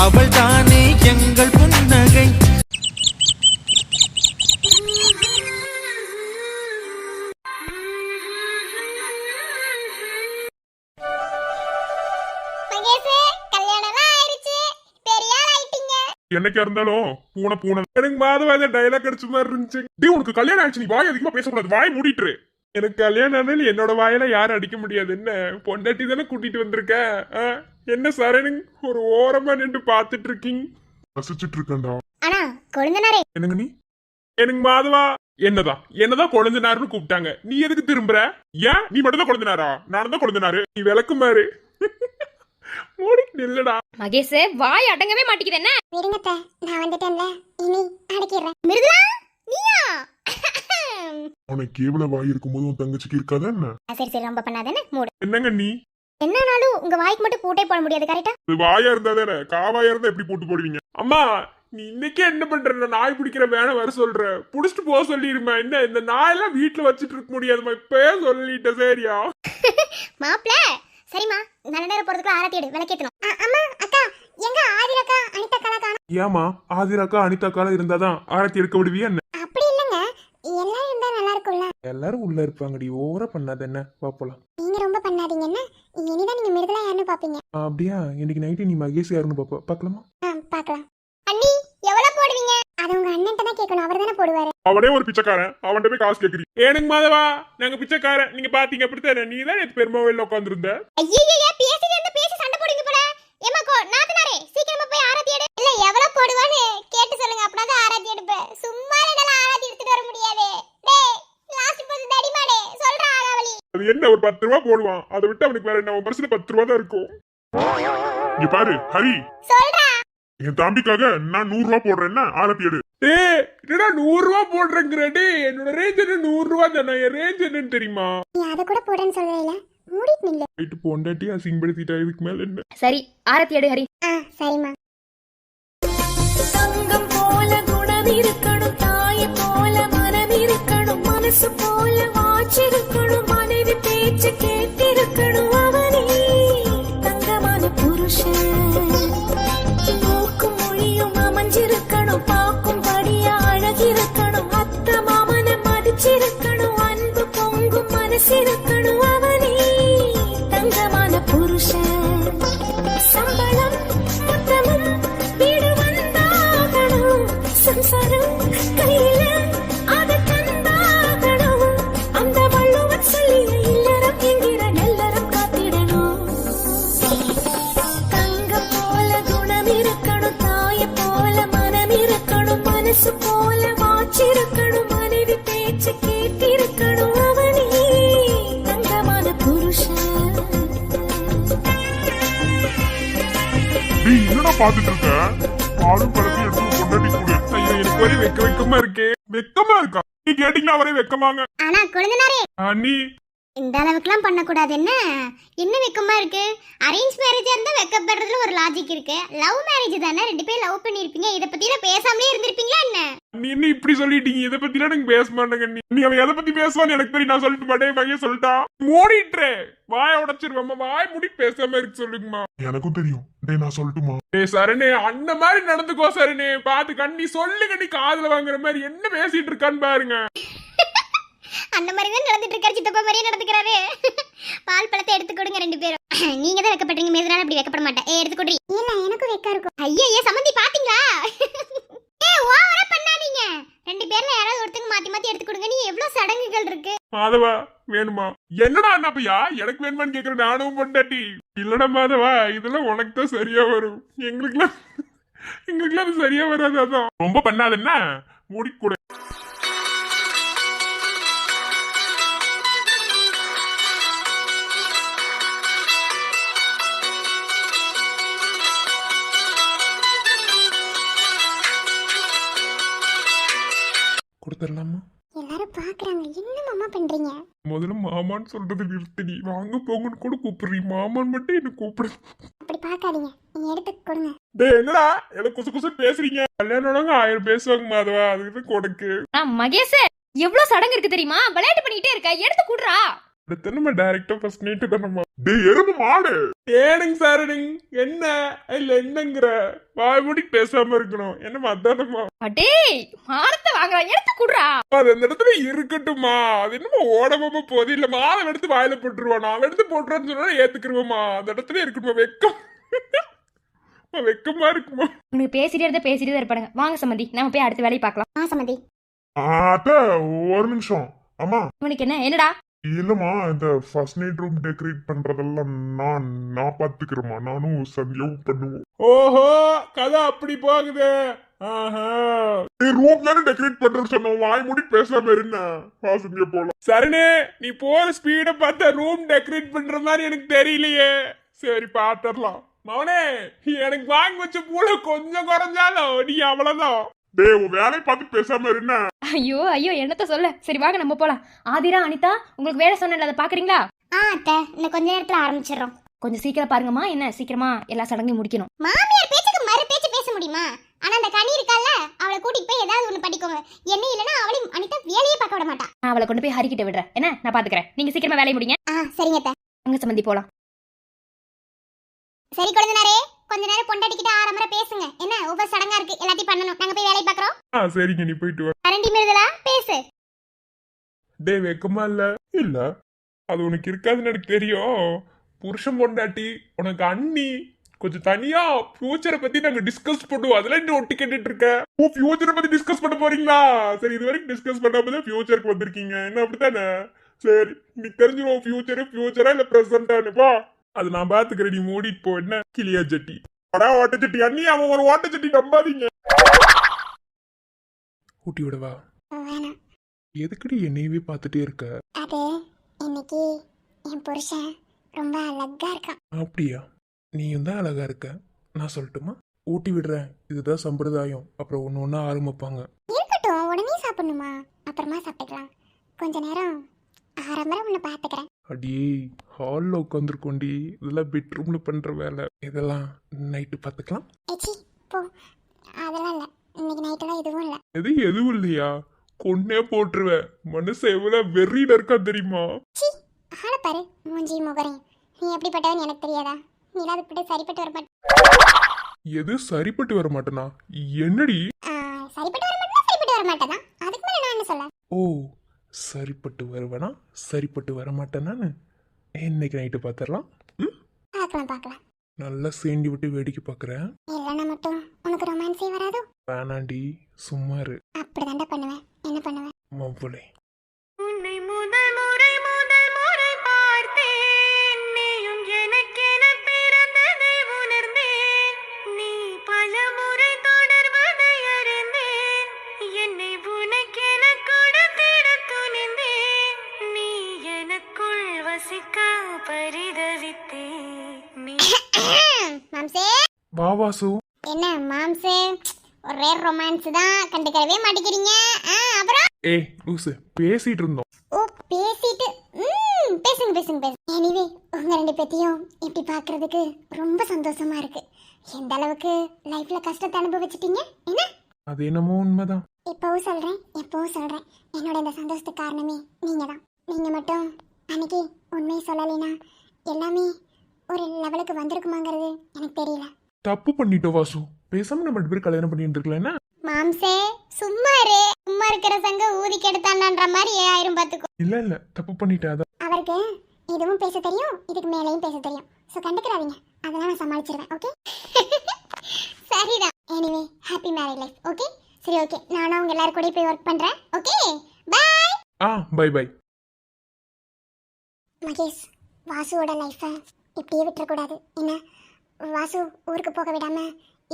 அவள் தானே எங்கள் புன்னகை. என்னைக்கா இருந்தாலும் பூனை பூனை எனக்கு மாதவாத டைலாக் அடிச்ச மாதிரி இருந்துச்சு. டேய் உனக்கு கல்யாணம் ஆச்சு, நீ வாய் அதிகமா பேசக்கூடாது, வாய் மூடிட்டு. எனக்கு கல்யாணம் ஆனாலும் என்னோட வாயில யாரும் அடிக்க முடியாது. என்ன பொண்டாட்டி தானே கூட்டிட்டு வந்திருக்க, என்ன சரணு ஒரு ஓரமா நின்று பாத்துட்டு இருக்கீங்க? ரசிச்சுட்டு இருக்கேன்டா. என்னங்க நீ? எனக்கு மாதவா என்னதான் குழந்தைனாருன்னு கூப்பிட்டாங்க, நீ எதுக்கு திரும்புற? ஏன் நீ மட்டும் தான் குழந்தைனாரா? நானும் தான் குழந்தைனாரு, நீ விளக்குமாறு. இல்லடா மகேஷ், வாய் அடங்கவே மாட்டேங்குது. என்ன விடுங்கத்த, நான் வந்துட்டேன்ல, இனி அடக்கிடுறேன். மிருதுலா நீயா? உனக்கு கேவல வாய் இருக்கும்போது உன் தங்கச்சிக்கு இருக்காதா என்ன? சரி சரி, ரொம்ப பண்ணாதானே, மூடு. என்னங்க நீ? என்னனாலும் உங்க வாய்க்கு மட்டும் பூட்டே போட முடியாது, கரெக்டா? வாயா இருந்தா தானே, காவாயா இருந்தா எப்படி போட்டு போடுவீங்க? அம்மா நீ இன்னைக்கே என்ன பண்ற? நாய் பிடிக்கிற வேணை வர சொல்ற, புடிச்சிட்டு போக சொல்லிருமா. என்ன இந்த நாயெல்லாம் வீட்டுல வச்சுட்டு இருக்க முடியாதுமா, இப்பயே சொல்லிட்ட. சரியா மாப்ள? சரிமா, நல்ல நேரம் போறதுக்குள்ள ஆரத்தி எடு, விளக்கேத்தணும். அம்மா அக்கா, எங்க ஆதிரக்கா அனிதா அக்கா காணோம்? ஏமா ஆதிராக்கா அனிதாக்கா இருந்தாதான் ஆரத்தி எடுக்க விடுவியா என்ன? அப்படி இல்லங்க, எல்லாரும் இருந்தா நல்லா இருக்கும்ல. எல்லாரும் உள்ள இருப்பாங்கடி, ஓவரா பண்ணாத. என்ன பாப்பலாம், நீங்க ரொம்ப பண்ணாதீங்க. என்ன இனிதான் நீங்க மிருதுலா யாருன்னு பாப்பீங்க. அப்படியா? இன்னைக்கு நைட்டு நீ மகேஷ் யாருன்னு பாப்பா, பாக்கலாமா? பாக்கலாம். அண்ணி எவ்வளவு போடுவீங்க? அது உங்க அண்ணன் தான் கேட்கணும், அவர் தானே போடுவாரு. அவனே ஒரு பிச்சைக்காரன், அவன்கிட்ட போய் காசு கேக்குறீ? எனக்கு மாதவா, நாங்க பிச்சைக்காரன், நீங்க பாத்தீங்க அப்படித்தானே? நீ தான் நேத்து பெருமாவில் உட்கார்ந்து இருந்த. ஐயே பேசிட்டு இருந்து பேசி சண்டை போடுங்க போல. ஏமாக்கோ நாத்தனாரே, சீக்கிரமா போய் ஆரத்தி எடு. இல்ல எவ்வளவு போடுவான்னு கேட்டு சொல்லுங்க, அப்பதான் ஆரத்தி எடுப்பேன். சும்மா என்னால ஆரத்தி எடுத்துட்டு வர முடியாது. டேய் லாஸ்ட் போது தடிமாடே சொல்றா ஆகாவலி. அது என்ன, ஒரு 10 ரூபா போடுவான், அதை விட்டு அவனுக்கு வேற என்ன? பர்ஸ்ல 10 ரூபா தான் இருக்கும். இங்க பாரு ஹரி, சொல்றா. என் தம்பிக்காக நான் 100 ரூபா போடுறேன், ஆரத்தி எடு. டேய் என்னடா 100 ரூபா போடுறேங்கற? டேய் என்னோட ரேஞ்ச் என்ன 100 ரூபா தானே, என் ரேஞ்ச் என்னன்னு தெரியுமா? நீ அத கூட போடுன்னு சொல்லல, மூடிட்டு நில்ல. ரைட், பொண்டாட்டி அசிங்கப்படுத்திட்டா, இதுக்கு மேல என்ன? சரி, ஆரத்தி எடு ஹரி. சரிமா. தங்கம் போல குணம் இருக்கணும், தாய் போல மனம் இருக்கணும், மனசு போல வாச்சிருக்கணும், மனைவி பேச்சு கேட்டிருக்கணும். அவனே தங்கமான புருஷன், மூக்கும் மொழியும் அமைஞ்சிருக்கணும், பார்க்கும்படியா அழகிருக்கணும், அத்த மாமனை மதிச்சிருக்கணும், அன்பு பொங்கும் மனசிருக்கணும். அவனே தங்கமான புருஷன், சம்பளம் மொத்தமும் வீடு வந்தாகணும், சம்சாரம் கையில அதை தந்தாகணும், அந்த வள்ளுவன் சொல்லிய இல்லறம் என்கிற நல்லறம் காத்திடணும். தங்கம் போல குணம் இருக்கணும், தாய போல மனம் இருக்கணும், மனசு போல வாச்சிருக்கணும், மனைவி பேச்சு கேட்டிருக்கணும். அவனே தங்கமான புருஷன். நீ என்னடா பாத்துட்டு இருக்க? பாலும் பழத்தையும் எடுத்து பொண்டாட்டி கூட. ஐயோ எனக்கு ஒரே வெக்கமா இருக்கே. வெக்கமா இருக்கா? நீ கேட்டீங்கன்னா அவரே வெக்கமாங்க. ஆனா குழந்தைனாரே, அண்ணி இந்த அளவுக்குலாம் பண்ண கூடாது. என்ன வெக்கமா இருக்கு? அரேஞ்ச் மேரேஜா இருந்தா வெக்கப்படுறதுல ஒரு லாஜிக் இருக்கு. லவ் மேரேஜ் தானே, 2 பேரும் லவ் பண்ணிருப்பீங்க, இத பத்தி எல்லாம் பேசாமலே இருந்திருப்பீங்களா என்ன? நீ என்ன இப்படி சொல்லிட்டீங்க? இதை பத்தி எனக்கு பேச மாட்டேங்க. நீ அவன் எதை பத்தி பேசுவான்னு எனக்கு தெரியும், நான் சொல்லிட்டு மாட்டேன். பையன் சொல்லிட்டா மூடிட்டு வாய உடைச்சிருவாமா, வாய் மூடி பேசாம இருக்கு சொல்லுங்கம்மா. எனக்கும் தெரியும். டேய் நான் சொல்லட்டுமா? டேய் சரணே, அந்த மாதிரி நடந்துக்கோ சரணே, பாத்து கண்ணி சொல்லுங்க. நீ காதுல வாங்குற மாதிரி என்ன பேசிட்டு இருக்கான்னு பாருங்க. அந்த மாதிரி தான் நடந்துட்டு இருக்காரு, சித்தப்பா மாதிரியே நடந்துக்கிறாரு. பால் பழத்தை எடுத்து கொடுங்க 2 பேரும். நீங்க தான் வெக்கப்படுறீங்க, மேதுனால அப்படி வெக்கப்பட மாட்டேன். எடுத்து கொடுறீ? இல்ல எனக்கும் வெக்கா இருக்கும். ஐயா சம்மந்தி பாத்தீங்களா? ஓவரா பண்ணாதீங்க. 2 பேர்ல யாராவது ஒருத்தங்க மாத்தி மாத்தி எடுத்து கொடுங்க. நீ எவ்வளவு சடங்குகள் இருக்கு. மாதவா வேணுமா? என்னடா அண்ணாப்பையா எனக்கு வேணுமான்னு கேக்குற? நானும் பொண்டாட்டி இல்லடா மாதவா, இதெல்லாம் உனக்கு தான் சரியா வரும், எங்களுக்குலாம் அது சரியா வராது. அதான் ரொம்ப பண்ணாதுன்னா மூடி கூட. கொடுத்துடலாமா? எல்லாரும் பாக்குறாங்க, என்ன மாமா பண்றீங்க? முதல்ல மாமான்னு சொல்றது நிறுத்தடி, வாங்க போங்கன்னு கூட கூப்பிடுறீ, மாமான்னு மட்டும் என்ன கூப்பிடு. அப்படி பாக்காதீங்க, நீங்க எடுத்து கொடுங்க. டேய் என்னடா எனக்கு குசு குசு பேசுறீங்க? கல்யாணம் 1000 பேசுவாங்க மாதவா, அதுக்கு கொடுக்கு. மகேஷ், எவ்வளவு சடங்கு இருக்கு தெரியுமா? விளையாட்டு பண்ணிட்டே இருக்க, எடுத்து குடுறா. அடுத்து நம்ம டைரக்டா ஃபர்ஸ்ட் நைட்டு தானம்மா. டேய் எறும்பு மாடு. ஏனுங்க சாரடிங் என்ன இல்ல என்னங்கிற வாய் மூடி பேசாம இருக்கணும் என்னமா அதானம்மா. அடேய் மானத்தை வாங்குறா எடுத்து குடுறா. அது அந்த இடத்துல இருக்கட்டும்மா. அது என்னமோ ஓடமாம போது இல்ல மாலை எடுத்து வாயில போட்டுருவான். அவன் எடுத்து போட்டுருவான்னு சொன்னா ஏத்துக்கிருவோமா. அந்த இடத்துல இருக்கணுமா வெக்கம். வெக்கமா இருக்குமா. உங்களுக்கு பேசிட்டே இருப்பாங்க. வாங்க சம்மந்தி நம்ம போய் அடுத்த வேலையை பார்க்கலாம். சம்மதி அத்த ஒரு நிமிஷம். அம்மா உனக்கு என்னடா? இல்லம்மா இந்த ஃபர்ஸ்ட் நைட் ரூம் டெக்கரேட் பண்றதெல்லாம் நான் பாத்துக்கிறேம்மா. நானும் சந்தியாவும் பண்ணுவோம். ஓஹோ கதை அப்படி போகுது. ரூம் தானே டெக்கரேட் பண்றேன்னு சொன்னோம். வாய் மூடி பேசாம இருந்த சந்தியா போலாம். சரினே நீ போற ஸ்பீட பார்த்தா ரூம் டெக்கரேட் பண்ற மாதிரி எனக்கு தெரியலையே. சரி பாத்துடலாம். மவனே எனக்கு வாங்கி வச்ச பூல கொஞ்சம் குறைஞ்சாலும் நீ அவ்வளவுதான். டேய் உன் வேலையை பார்த்து பேசாம இருந்த. ஐயோ என்னத்த சொல்ல. சரி வாங்க நம்ம போலாம். ஆதிரா அனிதா உங்களுக்கு வேலை சொன்னேன்ல அதை பாக்குறீங்களா? அத்தை இன்னும் கொஞ்ச நேரத்துல ஆரம்பிச்சிடறோம். கொஞ்சம் சீக்கிரம் பாருங்கம்மா. என்ன சீக்கிரமா எல்லா சடங்கையும் முடிக்கணும். மாமியார் பேச்சுக்கு மறு பேச்சு பேச முடியுமா? ஆனா அந்த கனி இருக்கால அவளை கூட்டிட்டு போய் ஏதாவது ஒண்ணு படிக்கோங்க. என்ன இல்லனா அவளையும் அனிதா வேலையே பார்க்க விட மாட்டா. நான் அவளை கொண்டு போய் ஹரிக்கிட்ட விடுறேன். என்ன நான் பாத்துக்கிறேன். நீங்க சீக்கிரமா வேலையை முடிங்க. சரிங்க அத்தை. அங்க சம்மந்தி போலாம். சரி குழந்தைனாரே கொஞ்ச நேரம் பொண்டாட்டிக்கிட்ட ஆரம்பர பேசுங்க. என்ன ஒவ்வொரு சடங்கா இருக்கு எல்லாத்தையும் பண்ணணும். நாங்க போய் வேலையை பாக்குறோம். சரிங்க நீ போயிட்டு வா. கரண்டி மிருதலா பேசு. டேய் வெக்கமா இல்ல அது உனக்கு இருக்காதுன்னு எனக்கு தெரியும். புருஷன் பொண்டாட்டி உனக்கு அண்ணி கொஞ்சம் தனியா ஃபியூச்சரை பத்தி நாங்க டிஸ்கஸ் பண்ணுவோம். அதெல்லாம் இன்னும் ஒட்டி கேட்டுட்டு இருக்க. ஓ ஃபியூச்சரை பத்தி டிஸ்கஸ் பண்ண போறீங்களா? சரி இது வரைக்கும் டிஸ்கஸ் பண்ணாமதான் ஃபியூச்சருக்கு வந்திருக்கீங்க. என்ன அப்படித்தானே? சரி நீ தெரிஞ்சிருவோம் ஃபியூச்சரா இல்ல பிரசன்டானுப்பா. அது நான் பாத்துக்கிறேன். நீ மூடிட்டு போ. என்ன கிளியா ஜட்டி அடா ஓட்ட சட்டி அண்ணி. அவன் ஒரு ஓட்ட சட்டி நம்பாதீங்க. ஊட்டி விடவா? வேணாம். எதுக்குடி என்னையவே பார்த்துட்டே இருக்க? அது இன்னைக்கு என் புருஷன் ரொம்ப அழகா இருக்கான். அப்படியா? நீயும் தான் அழகா இருக்க. நான் சொல்லட்டுமா? ஊட்டி விடுறேன். இதுதான் சம்பிரதாயம். அப்புறம் ஒன்னு ஒன்னா ஆரம்பிப்பாங்க. இருக்கட்டும் உடனே சாப்பிடணுமா? அப்புறமா சாப்பிட்டுக்கலாம். கொஞ்ச நேரம் ஆரம்பர உன்னை பாத்துக்கிறேன். அடியே ஹாலில் உட்காந்துருக்கோண்டி. இதெல்லாம் பெட்ரூம்ல பண்ற வேலை. இதெல்லாம் நைட்டு பார்த்துக்கலாம். ஏச்சி போ. அதெல்லாம் இல்ல. இன்னைக்கு நைட்டெல்லாம் எதுவும் இல்ல. எதுவும் இல்லையா? கொன்னே போட்டுருவேன். மனுஷன் எவ்வளவு வெறியில இருக்கா தெரியுமா? சி ஆளை பாரு மூஞ்சி முகரையும். நீ எப்படிப்பட்டவன் எனக்கு தெரியாதா? நீ இல்லாத சரிப்பட்டு வர எது சரிப்பட்டு வர மாட்டேனா? என்னடி? சரிப்பட்டு வர மாட்டேனா? சரிப்பட்டு வர மாட்டேனா? அதுக்கு மேல நான் என்ன சொல்ல? ஓ சரிப்பட்டு வருவேனா சரிப்பட்டு வர மாட்டேனான்னு இன்னைக்கு நைட்டு பார்த்துடலாம். பார்க்கலாம். நல்லா சேண்டி விட்டு வேடிக்கை பார்க்குறேன். இல்லைன்னா மட்டும் உனக்கு ரொமான்ஸே வராதோ? வேணாண்டி சும்மா இரு. அப்படிதாண்டா பண்ணுவேன். என்ன பண்ணுவேன்? மவ்வளே உன்னை முதல் முறை பார்த்தேன். நீயும் எனக்கென பிறந்ததை உணர்ந்தேன். நீ பல முறை தொடர்வதை அறிந்தேன். என்னை உனக்கென கொடுத்திட துணிந்தேன். நீ எனக்குள் வசிக்க பரிதவித்தேன். நீ மாம்சே வா வாசு. என்ன மாம்சே ஒரே ரொமான்ஸ் தான். கண்டுக்கவே மாட்டேங்கிறீங்க. அப்புறம் ஏய் லூசு பேசிட்டு இருந்தோம். ஓ பேசிட்டு பேசுங்க. எனிவே உங்க ரெண்டு பேத்தையும் இப்படி பாக்குறதுக்கு ரொம்ப சந்தோஷமா இருக்கு. எந்த அளவுக்கு லைஃப்ல கஷ்டத்தை அனுபவிச்சிட்டீங்க என்ன? அது என்னமோ உண்மைதான். எப்பவும் சொல்றேன் என்னோட இந்த சந்தோஷத்துக்கு காரணமே நீங்க தான். நீங்க மட்டும் அன்னைக்கு உண்மையை சொல்லலைனா எல்லாமே ஒரு லெவலுக்கு வந்திருக்குமாங்கிறது எனக்கு தெரியல. தப்பு பண்ணிட்டோம் வாசு. பேசாம நம்ம ரெண்டு பேரும் கல்யாணம் பண்ணிட்டு இருக்கலாம். என்ன மாம்சே சும்மா இருக்கிற சங்க ஊதி கெடுத்தாண்டான்ற மாதிரி ஆயிரும் பாத்துக்கோ. இல்ல தப்பு பண்ணிட்டாத. அவருக்கு இதுவும் பேச தெரியும், இதுக்கு மேலேயும் பேச தெரியும். சோ கண்டுக்கிறாதீங்க. அதெல்லாம் நான் சமாளிச்சிருவேன். ஓகே சரிதான். Anyway happy married life. Okay சரி ஓகே. நானும் உங்க எல்லாரும் கூட போய் ஒர்க் பண்றேன். Okay bye. பை. மகேஷ் வாசுவோட லைஃபை இப்படியே விட்டுறக்கூடாது. என்ன வாசு ஊருக்கு போக விடாம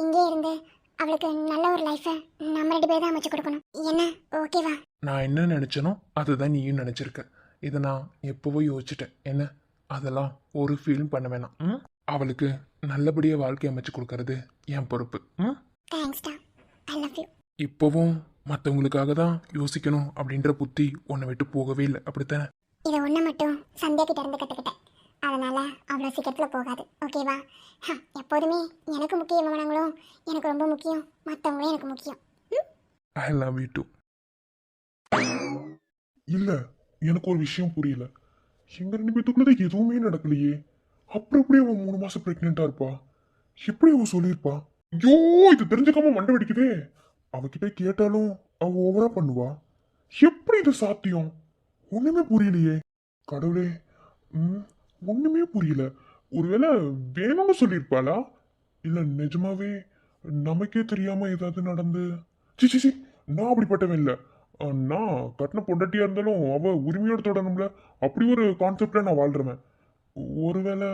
இங்கே இருந்து அவளுக்கு நல்ல ஒரு லைஃபை நம்ம ரெண்டு பேர் தான் அமைச்சு கொடுக்கணும். என்ன ஓகேவா? நான் என்ன நினைச்சனோ அதுதான் நீயும் நினைச்சிருக்க. இதை நான் எப்பவோ யோசிச்சுட்டேன். என்ன அதெல்லாம் ஒரு ஃபீலும் பண்ண வேணாம். அவளுக்கு நல்லபடியா வாழ்க்கை அமைச்சு கொடுக்கறது என் பொறுப்பு. தேங்க்ஸ்டா. I love you. இப்போவும் மற்றவங்களுக்காக தான் யோசிக்கணும் அப்படின்ற புத்தி உன்னை விட்டு போகவே இல்லை. அப்படித்தானே? இதை ஒன்று மட்டும் சந்தியா கிட்ட இருந்து கற்றுக்கிட்டேன். அதனால அவ்வளோ சீக்கிரத்தில் போகாது. ஓகேவா? எப்போதுமே எனக்கு முக்கியமானவங்களும் எனக்கு ரொம்ப முக்கியம், மற்றவங்களும் எனக்கு முக்கியம். I love you too. இல்ல எனக்கு ஒரு விஷயம் புரியல. எங்க 2 பேத்துக்குள்ளதான் எதுவுமே நடக்கலையே. அப்புறம் எப்படி அவன் 3 மாசம் பிரெக்னெண்டா இருப்பா? எப்படி அவன் சொல்லியிருப்பா? ஐயோ, இது தெரிஞ்சுக்காம மண்டை வெடிக்குதே. அவகிட்ட கேட்டாலும் அவ ஓவரா பண்ணுவா. எப்படி இது சாத்தியம்? ஒண்ணுமே புரியலையே. கடவுளே, ஒண்ணுமே புரியல. ஒருவேளை வேணும்னு சொல்லியிருப்பாளா? இல்ல நிஜமாவே நமக்கே தெரியாம ஏதாவது நடந்து. சி சி சி, நான் அப்படிப்பட்டவன் இல்ல. நான் கட்டின பொண்டாட்டியா இருந்தாலும் அவ உரிமையோட தொடணும்ல, அப்படி ஒரு கான்செப்ட்ல நான் வாழ்றேன். ஒருவேளை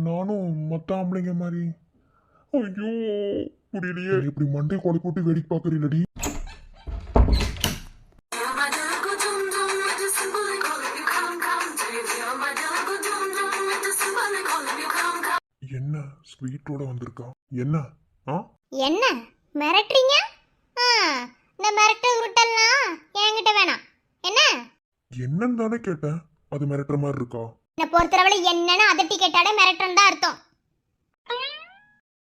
நானும் மத்த ஆம்பளைங்க மாதிரி. ஐயோ, புரியலையே. இப்படி மண்டை கொலை போட்டு வேடிக்கை பாக்குறீங்களடி? என்ன ஸ்வீட்டோட வந்திருக்கா? என்ன என்ன மிரட்டுறீங்க? இந்த மிரட்ட உருட்டல்லாம் என்கிட்ட வேணாம். என்ன என்னன்னு தானே கேட்டேன். அது மிரட்டுற மாதிரி இருக்கா? என்ன பொறுத்தவரை என்னன்னு அதட்டி கேட்டாலே மிரட்டுன்னு தான் அர்த்தம்.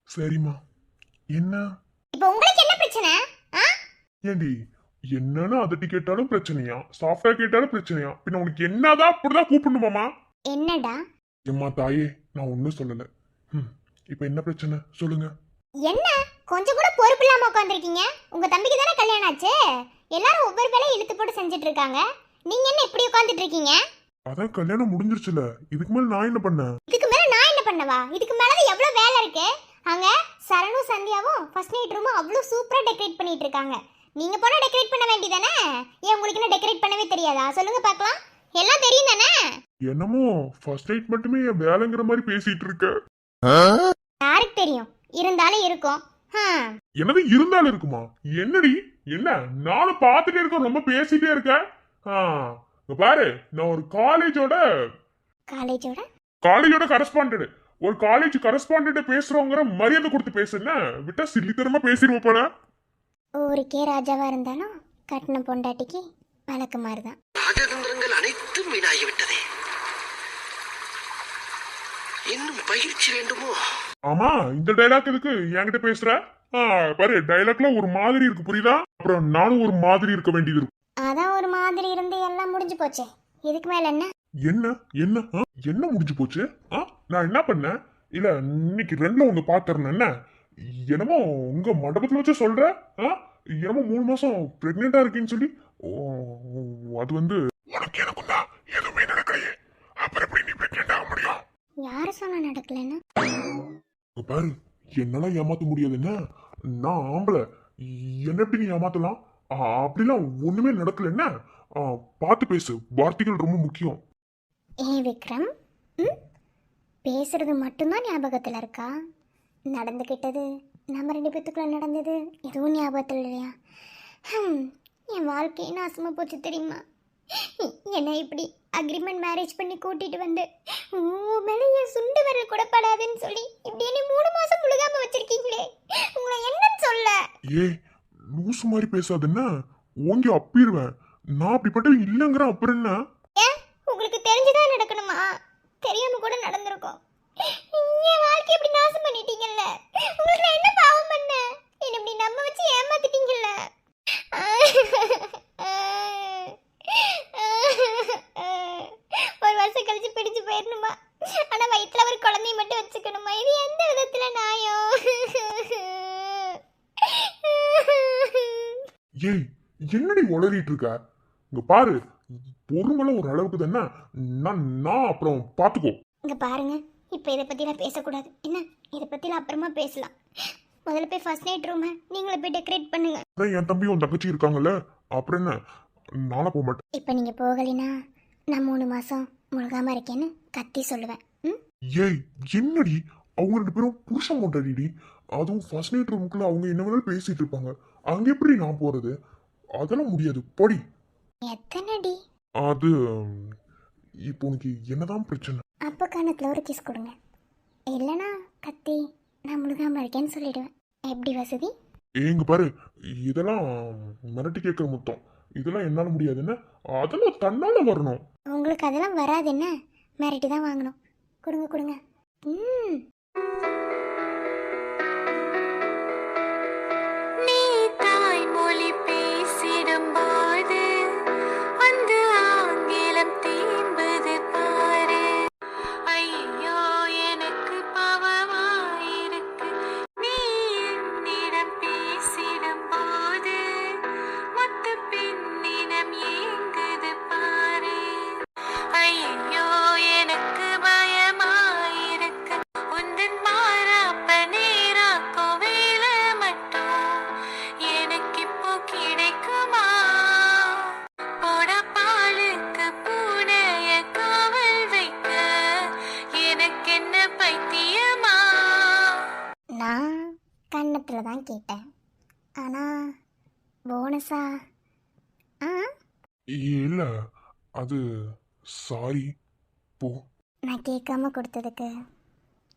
சரிம்மா, என்ன இப்போ உங்களுக்கு என்ன பிரச்சனை? ஏண்டி, என்னன்னு அதட்டி கேட்டாலும் பிரச்சனையா, சாஃப்டா கேட்டாலும் பிரச்சனையா? பின்ன உனக்கு என்னதான் அப்படிதான் கூப்பிடணுமாமா? என்னடா? எம்மா தாயே, நான் ஒன்னும் சொல்லல. இப்ப என்ன பிரச்சனை சொல்லுங்க. என்ன கொஞ்சம் கூட பொறுப்பு இல்லாம உட்காந்துருக்கீங்க? உங்க தம்பிக்கு தானே கல்யாணம் ஆச்சு. எல்லாரும் ஒவ்வொரு வேலையும் இழுத்து போட்டு செஞ்சுட்டு இருக்காங்க. நீங்க என்ன இப்படி உட்காந்துட்டு இருக்கீங்க? அதான் கல்யாணம் முடிஞ்சிருச்சுல, இதுக்கு மேல நான் என்ன பண்ண? இதுக்கு மேல நான் என்ன பண்ணவா? இதுக்கு மேல எவ்வளவு வேலை இருக்கு. அங்க சரணும் சந்தியாவும் ஃபர்ஸ்ட் நைட் ரூமும் அவ்வளவு சூப்பரா டெக்கரேட் பண்ணிட்டு இருக்காங்க. நீங்க போனா டெக்கரேட் பண்ண வேண்டியதானே? ஏன் உங்களுக்கு என்ன டெக்கரேட் பண்ணவே தெரியாதா? சொல்லுங்க பார்க்கலாம். எல்லாம் தெரியும் தானே? என்னமோ ஃபர்ஸ்ட் நைட் மட்டுமே என் வேலைங்கிற மாதிரி பேசிட்டு இருக்க. யாருக்கு தெரியும், இருந்தாலும் இருக்கும். என்னது இருந்தாலும் இருக்குமா? என்னடி என்ன நானும் பார்த்துட்டே இருக்க, ரொம்ப பேசிட்டே இருக்க. பாரு, நான் ஒரு காலேஜோட கரஸ்பாண்டட். ஒரு காலேஜ் கரஸ்பாண்டட் பேசுறவங்கிற மரியாதை கொடுத்து பேசுன விட்டா சில்லித்தனமா பேசிடுவோம் போல. ஊருக்கே ராஜாவா இருந்தாலும் கட்டின பொண்டாட்டிக்கு வழக்கு மாதிரிதான். ராஜதந்திரங்கள் அனைத்தும் வீணாகிவிட்டதே. இன்னும் பயிற்சி வேண்டுமோ? ஆமா, இந்த டைலாக் எதுக்கு என்கிட்ட பேசுற? பாரு, டைலாக்ல ஒரு மாதிரி இருக்கு, புரியுதா? அப்புறம் நானும் ஒரு மாதிரி இருக்க வேண்டியது இருக்கு. அதான் ஒரு மாதிரி இருந்து எல்லாம் முடிஞ்சு போச்சு. இதுக்கு மேல என்ன? என்ன என்ன என்ன முடிஞ்சு போச்சு? நான் என்ன பண்ணேன்? இல்ல இன்னைக்கு 2ல ஒண்ணு பாத்துறேன். என்ன என்னமோ உங்க மண்டபத்துல வச்சு சொல்ற? என்னமோ 3 மாசம் பிரெக்னெண்டா இருக்கேன்னு சொல்லி. அது வந்து உனக்கு எனக்கும் தான் எதுவுமே நடக்கலையே, அப்புறம் எப்படி நீ பிரெக்னெண்ட் ஆக முடியும்? யாரு சொன்னா நடக்கலன்னு? பாரு, என்னால ஏமாத்த முடியாது. என்ன, நான் ஆம்பளை, என்ன எப்படி நீ ஏமாத்தலாம்? அப்படிலாம் ஒண்ணுமே நடக்கல. என்ன பார்த்து பேசு, வார்த்தைகள் ரொம்ப முக்கியம். விக்ரம், பேசுறது மட்டும்தான் ஞாபகத்துல இருக்கா? நடந்துகிட்டது நம்ம 2 பேத்துக்குள்ள நடந்தது எதுவும் ஞாபகத்தில் இல்லையா? என் வாழ்க்கையே நாசமா போச்சு தெரியுமா? என்ன இப்படி அக்ரிமெண்ட் மேரேஜ் பண்ணி கூட்டிட்டு வந்து மேல என் சுண்டு வரல் கூட படாதுன்னு சொல்லி இப்படி என்ன 3 மாசம் முழுகாம வச்சிருக்கீங்களே, உங்களை என்னன்னு சொல்ல? லூசு மாதிரி பேசாதுன்னா ஓங்கி அப்பிடுவேன். நான் அப்படிப்பட்டவன் இல்லைங்கிற. அப்புறம் என்ன? உங்களுக்கு தெரிஞ்சுதான் நடக்கணுமா? தெரியாம கூட நடந்திருக்கும். என் வாழ்க்கை இப்படி நாசம் பண்ணிட்டீங்கல்ல. உங்களுக்கு நான் என்ன பாவம் பண்ண? என்ன இப்படி நம்ம வச்சு ஏமாத்திட்டீங்கல்ல. ஒரு வருஷம் கழிச்சு பிடிச்சு போயிடணுமா? ஆனா வயிற்றுல ஒரு குழந்தைய மட்டும் வச்சுக்கணுமா? இது எந்த விதத்துல நியாயம்? என்னடி உளறிட்டு இருக்க? இங்க பாரு, பொறுமல ஒரு அளவுக்கு தானே. நான் அப்புறம் பாத்துக்கோ. இங்க பாருங்க, இப்ப இதை பத்திலாம் பேசக்கூடாது. என்ன, இதை பத்திலாம் அப்புறமா பேசலாம். முதல்ல போய் ஃபர்ஸ்ட் நைட் ரூம் நீங்களே போய் டெக்கரேட் பண்ணுங்க. என் தம்பியும் உன் தங்கச்சி இருக்காங்கல்ல, அப்புறம் என்ன, நானும் போக மாட்டேன். இப்ப நீங்க போகலினா நான் 3 மாசம் முழுகாம இருக்கேன்னு கத்தி சொல்லுவேன். என்னடி, அவங்க 2 பேரும் புருஷன் கொண்டாடி, அதுவும் ஃபர்ஸ்ட் நைட் ரூமுக்குள்ள அவங்க என்ன வேணாலும் பேசிட்டு இருப்பாங்க. அங்க எப்படி நான் போறது? அதெல்லாம் முடியாது, போடி. எத்தனைடி? அது இப்போ உனக்கு என்னதான் பிரச்சனை? அப்ப கணத்துல ஒரு கிஸ் கொடுங்க, இல்லனா கத்தி நான் முழுகாம இருக்கேன்னு சொல்லிடுவேன். எப்படி வசதி? ஏங்க பாரு, இதெல்லாம் மிரட்டி கேட்கற மொத்தம். இதெல்லாம் என்னால முடியாது. என்ன, அதெல்லாம் தன்னால வரணும். உங்களுக்கு அதெல்லாம் வராது. என்ன, மிரட்டி தான் வாங்கணும். கொடுங்க கொடுங்க. நீ தாய்மொழி பேசிடும்போது அந்த ஆங்கிலம் தீம்பது பேரில் தான் கேட்டேன். ஆனால் போனஸா? ஆ இல்ல அது சாரி போ. நான் கேட்காம கொடுத்ததுக்கு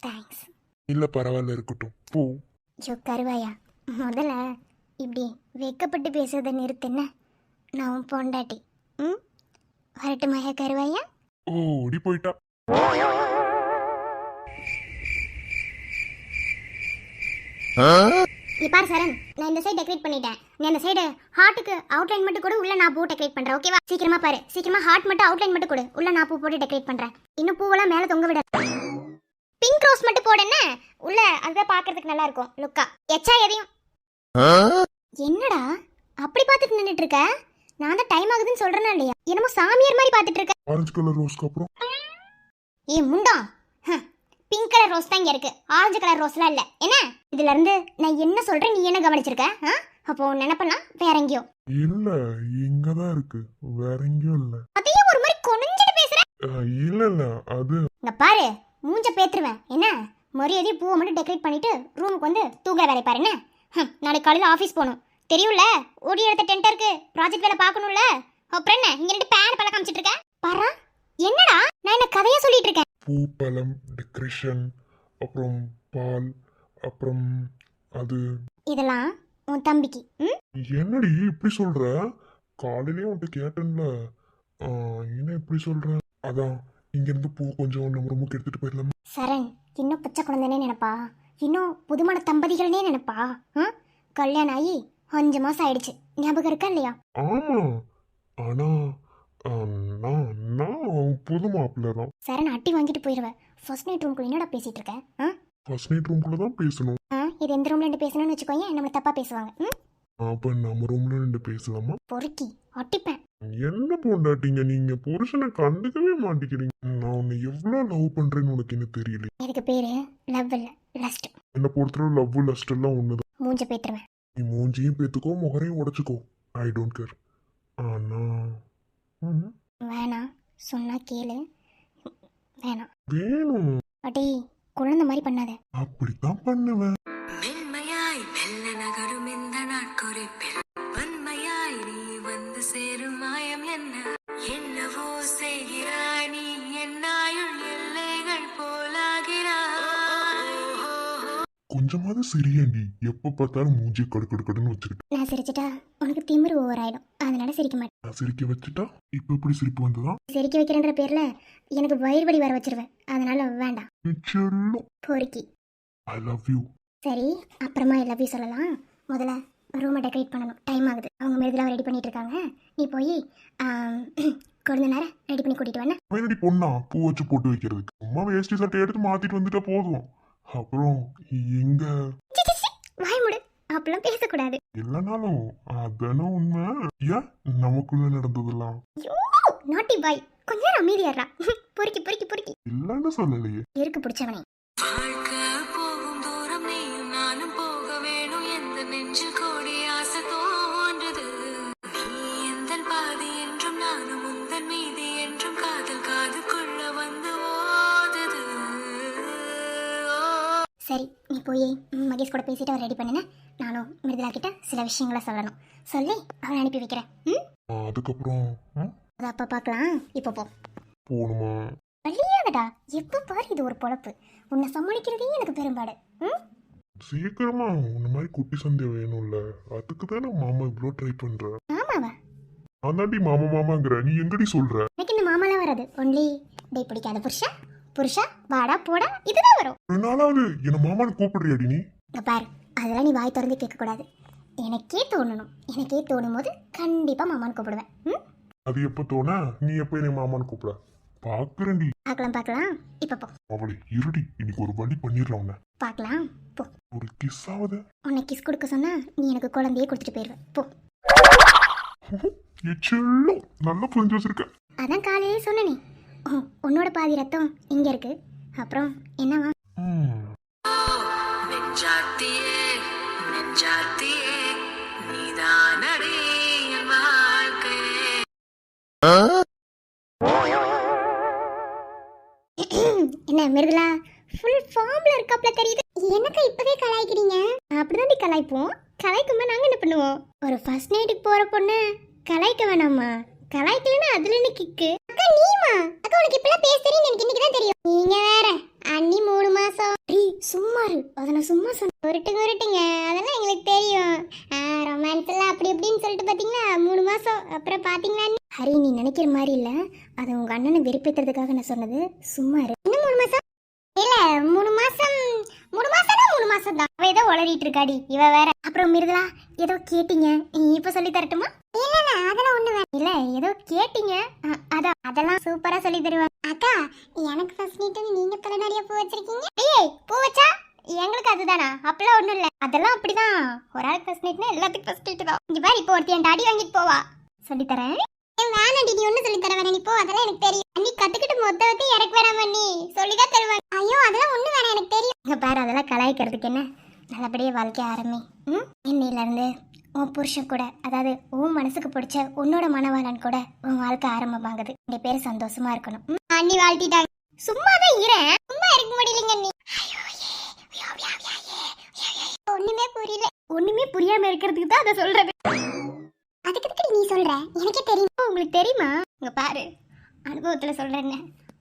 தேங்க்ஸ். இல்ல பரவாயில்ல இருக்கட்டும் போ. ஜோ கருவாயா, முதல்ல இப்படி வெக்கப்பட்டு பேசுறதை நிறுத்துன. நான் உன் பொண்டாட்டி. ம், வரட்டுமாயா கருவாயா? ஓடி போயிட்டா. பாரு சரண், நான் இந்த சைடு டெக்கரேட் பண்ணிட்டேன். நீ அந்த சைடு ஹார்ட்டுக்கு அவுட்லைன் மட்டும் கொடு, உள்ள நான் பூ டெக்கரேட் பண்றேன். ஓகேவா? சீக்கிரமா பாரு, சீக்கிரமா ஹார்ட் மட்டும் அவுட்லைன் மட்டும் கொடு, உள்ள நான் பூ போட்டு டெக்கரேட் பண்றேன். இன்னும் பூவெல்லாம் மேல தொங்க விட. பிங்க் ரோஸ் மட்டும் போடுன்னு உள்ள, அதுதான் பாக்குறதுக்கு நல்லா இருக்கும் லுக்கா. எச்சா எதையும். என்னடா அப்படி பார்த்துட்டு நின்னுட்டு இருக்க? நான் தான் டைம் ஆகுதுன்னு சொல்றேனா இல்லையா? என்னமோ சாமியார் மாதிரி பார்த்துட்டு இருக்க. ஆரஞ்சு கலர் ரோஸ்க்கு அப்புறம் முண்டா, பிங்க் கலர் ரோஸ் தான் இங்க இருக்கு, ஆரஞ்சு கலர் ரோஸ்லாம் இல்ல. என்ன இதுல இருந்து நான் என்ன சொல்றேன், நீ என்ன கவனிச்சிருக்க? அப்போ நினைப்பெல்லாம் வேற எங்கேயோ. இல்ல இங்கதான் இருக்கு, வேற எங்கேயும் இல்ல. அதையும் ஒரு மாதிரி கொனிஞ்சிட்டு பேசுற. இல்ல இல்ல அது இங்க பாரு, மூஞ்ச பேத்துருவேன். என்ன மரியாதை பூவை மட்டும் டெக்கரேட் பண்ணிட்டு ரூமுக்கு வந்து தூங்குற வேலை பாரு. என்ன நாளைக்கு காலையில ஆபீஸ் போகணும் தெரியும்ல? ஓடி எடுத்த டென்ட் இருக்கு, ப்ராஜெக்ட் வேலை பார்க்கணும்ல. அப்புறம் என்ன இங்க ரெண்டு பேன் பழம் காமிச்சிட்டு இருக்க? பாரு என்னடா, நான் என்ன கதையா சொல்லிட்டு இருக்கேன்? பூ பழம் டெக்கரேஷன் அப்புறம் பால் அப்புறம் அது இதெல்லாம் உன் தம்பிக்கு. என்னடி இப்படி சொல்ற? காலையிலே உன்கிட்ட கேட்டேன்ல, என்ன இப்படி சொல்ற? அதான் இங்க இருந்து பூ கொஞ்சம் நம்ம ரூமுக்கு எடுத்துட்டு போயிடலாம். சரண் இன்னும் பச்சை குழந்தைனே நினைப்பா, இன்னும் புதுமண தம்பதிகள்னே நினைப்பா. கல்யாணம் ஆகி 5 மாசம் ஆயிடுச்சு, ஞாபகம் இருக்கா இல்லையா? ஆமா, ஆனா நான் புது மாப்பிள்ள தான். சரண் அட்டி வாங்கிட்டு போயிடுவேன். ஃபர்ஸ்ட் நைட் ரூம்குள்ள என்னடா பேசிட்டு இருக்கேன்? ஃபர்ஸ்ட் நைட் ரூம்குள்ள தான் பேசணும். இது எந்த ரூம்ல நின்று பேசணும்னு வச்சுக்கோங்க, நம்மள தப்பா பேசுவாங்க. அப்ப நம்ம ரூம்ல நின்று பேசலாமா? பொறுக்கி அட்டிப்பேன். என்ன பொண்டாட்டிங்க நீங்க, புருஷனை கண்டுக்கவே மாட்டேங்கிறீங்க. நான் உன்னை எவ்வளவு லவ் பண்றேன்னு உனக்கு என்ன தெரியல. இதுக்கு பேரு லவ் இல்ல, லஸ்ட். என்ன பொறுத்தவரை லவ் லஸ்ட் எல்லாம் ஒண்ணுதான். மூஞ்ச பேத்துருவேன். நீ மூஞ்சியும் பேத்துக்கோ, முகரையும் உடைச்சுக்கோ, ஐ டோன்ட் கேர். ஆனா வேணாம் சொன்னா கேளு. வேணாம் வேணும். அடி குழந்தை மாதிரி பண்ணாத. அப்படித்தான் பண்ணுவேன். மென்மையாய் மெல்ல நகரும் இந்த நாட்குறிப்பில் வன்மையாய் நீ வந்து சேரும் மாயம் என்ன? என்னவோ செய்கிறாய் நீ, என்னாயுள் எல்லைகள் போலாகிறாய். கொஞ்சமாவது சிரியண்டி, எப்ப பார்த்தாலும் மூஞ்சி கடுக்கடுன்னு வச்சுக்கிட்டு. நான் சிரிச்சிட்டா உனக்கு திமிரு ஓவர் ஆயிடும், அதனால சிரிக்க மாட்டேன். நான் சிரிக்க வச்சுட்டா இப்ப எப்படி சிரிப்பு வந்ததா? சிரிக்க வைக்கிறேன்ற பேர்ல எனக்கு வயிறு வலி வர வச்சிருவேன், அதனால வேண்டாம். பொறுக்கி. ஐ லவ் யூ. சரி அப்புறமா எல்லாத்தையும் சொல்லலாம். முதல்ல ரூமை டெக்கரேட் பண்ணணும், டைம் ஆகுது. அவங்க மெருதெல்லாம் ரெடி பண்ணிட்டு இருக்காங்க. நீ போய் கொஞ்ச நேரம் ரெடி பண்ணி கூட்டிட்டு வேணா. வேணடி பொண்ணா பூ வச்சு போட்டு வைக்கிறதுக்கு? சும்மா வேஷ்டி சட்டை எடுத்து மாத்திட்டு வந்துட்டா போதும். அப்புறம் எங்க வாய் முடு, அப்பெல்லாம் பேசக்கூடாது. இல்லைனாலும் அதானே உண்மை. ஏன் நமக்குள்ள நடந்ததெல்லாம் நாட்டி பாய், கொஞ்ச நேரம் அமைதியாடுறா. பொறுக்கி பொறுக்கி பொறுக்கி. இல்லைன்னு சொல்லலையே. இருக்கு பிடிச்சவனே. வாழ்க்கை போகும் தூரம் நீயும் நானும் போக வேணும், எந்த நெஞ்சில் கோடி ஆசை தோன்றுது. நீ எந்தன் பாதி என்றும் நானும் உந்தன் மீதி என்றும், காதல் காதுக்குள்ள வந்து ஓதுது. சரி நீ போய் மகேஷ் கூட பேசிட்டு அவர் ரெடி பண்ணுன. நானும் மிருதுலா கிட்ட சில விஷயங்களை சொல்லணும், சொல்லி அவனை அனுப்பி வைக்கிறேன். அதுக்கப்புறம் அது அப்ப பார்க்கலாம், இப்போ போ. போகணுமா? வழியாதடா, எப்ப பாரு இது ஒரு பொழப்பு. உன்னை சமாளிக்கிறதே எனக்கு பெரும்பாடு. சீக்கிரமா உன்ன மாதிரி குட்டி சந்தை வேணும்ல, அதுக்கு தானே மாமா இவ்வளோ ட்ரை பண்ற. மாமாவா? நான் தாண்டி மாமா மாமாங்கிற, நீ எங்கடி சொல்ற? எனக்கு இந்த மாமாலாம் வராது. ஒன்லி டே பிடிக்காத புருஷா புருஷா வாடா போடா இதுதான் வரும். ஒரு நாளாவது என்ன மாமான்னு கூப்பிடுறியாடி நீ? பாரு அதெல்லாம் நீ வாய் திறந்து கேட்க கூடாது. எனக்கே தோணணும், எனக்கே தோணும் போது கண்டிப்பா மாமான்னு கூப்பிடுவேன். அது எப்ப தோண, நீ எப்ப என்னை மாமான்னு கூப்பிட? பாக்குறேன்டி. பார்க்கலாம் பார்க்கலாம், இப்ப போ. அவளை இருடி, இன்னைக்கு ஒரு வழி பண்ணிடலாம் உன்னை. பார்க்கலாம் போ. ஒரு கிஸ் ஆகுது. உன்னை கிஸ் கொடுக்க சொன்னா நீ எனக்கு குழந்தையே கொடுத்துட்டு போயிடுவேன். போ. எச்செல்லம் நல்லா புரிஞ்சு வச்சிருக்க. அதான் காலையிலே சொன்னனே, உன்னோட பாதி ரத்தம் இங்க இருக்கு. அப்புறம் என்னவா? நெஞ்சாத்தியே நெஞ்சாத்தியே நீதானடி என் வாழ்க்கையே. என்ன மிருதுலா, ஃபுல் ஃபார்ம்ல இருக்காப்ல தெரியுது. என்னக்கா இப்பவே கலாய்க்கிறீங்க? அப்படிதான் நீ கலாய்ப்போம். கலாய்க்கும்போது நாங்க என்ன பண்ணுவோம்? ஒரு ஃபர்ஸ்ட் நைட்டுக்கு போற பொண்ணு கலாய்க்க வேணாமா? கலாய்க்கலன்னா அதுல என்ன கிக்கு? அக்கா நீமா? அக்கா உனக்கு இப்பலாம் பேச தெரியும், எனக்கு இன்னைக்கு தான் தெரியும். நீங்க வேற அண்ணி 3 மாசம். சும்மா இரு, அத நான் சும்மா சொன்னேன். உருட்டுங்க அதெல்லாம் எங்களுக்கு தெரியும். ரொமான்ஸ் எல்லாம் அப்படி இப்படின்னு சொல்லிட்டு பாத்தீங்கன்னா 3 மாசம் அப்புறம் பாத்தீங்களா? ஹரி நீ நினைக்கிற மாதிரி இல்ல, அது உங்க அண்ணனை வெறுப்பேத்துறதுக்காக நான் சொன்னது. சும்மா இரு. இன்னும் 3 மாசம் இல்ல, 3 மாசம் 3 மாசம் தான். அவ ஏதோ உளறிட்டு இருக்காடி இவ வேற. அப்புறம் மிருதலா ஏதோ கேட்டீங்க, இப்ப சொல்லி தரட்டுமா? இல்ல அதெல்லாம் ஒண்ணு வேற இல்ல, ஏதோ கேட்டீங்க அதெல்லாம் சூப்பரா சொல்லி தருவாங்க. அக்கா எனக்கு ஃபர்ஸ்ட் நைட் நீங்க தலை நிறைய பூ வச்சிருக்கீங்க. ஏய் பூ வச்சா எங்களுக்கு அதுதானா? அப்பெல்லாம் ஒண்ணும் இல்ல, அதெல்லாம் அப்படிதான். ஒரு ஆளுக்கு ஃபர்ஸ்ட் நைட்னா எல்லாத்துக்கும் ஃபர்ஸ்ட் நைட் தான். இங்க பாரு இப்போ ஒருத்தி என் டாடி வாங்கிட்டு போவா, சொல்லி தரேன். வேணாண்டி நீ ஒண்ணு சொல்லி தர வேணாம், நீ போ. அதெல்லாம் எனக்கு தெரியும். நீ கத்துக்கிட்டு மொத்தத்தை இறக்க வேணாமா? நீ சொல்லிதான் தருவாங்க. ஐயோ அதெல்லாம் ஒண்ணு வேணாம், எனக்கு தெரியும். இங்க பாரு அதெல்லாம் கலாய்க்கிறதுக்கு என்ன, நல்லபடியா வாழ்க்கை ஆரம்பி. இன்னையில இருந்து உன் புருஷன் கூட, அதாவது உன் மனசுக்கு பிடிச்ச உன்னோட மனவாளன் கூட உன் வாழ்க்கை ஆரம்பமாகுது. 2 பேரும் சந்தோஷமா இருக்கணும். அண்ணி வாழ்த்திட்டாங்க. சும்மாதான் இரேன், சும்மா இருக்க முடியலங்க நீ. ஒண்ணுமே புரியல. ஒண்ணுமே புரியாம இருக்கிறதுக்கு தான் அதை சொல்றது. அதுக்கு நீ சொல்ற, எனக்கே தெரியும். உங்களுக்கு தெரியுமா? இங்க பாரு, அனுபவத்துல சொல்றேன்னு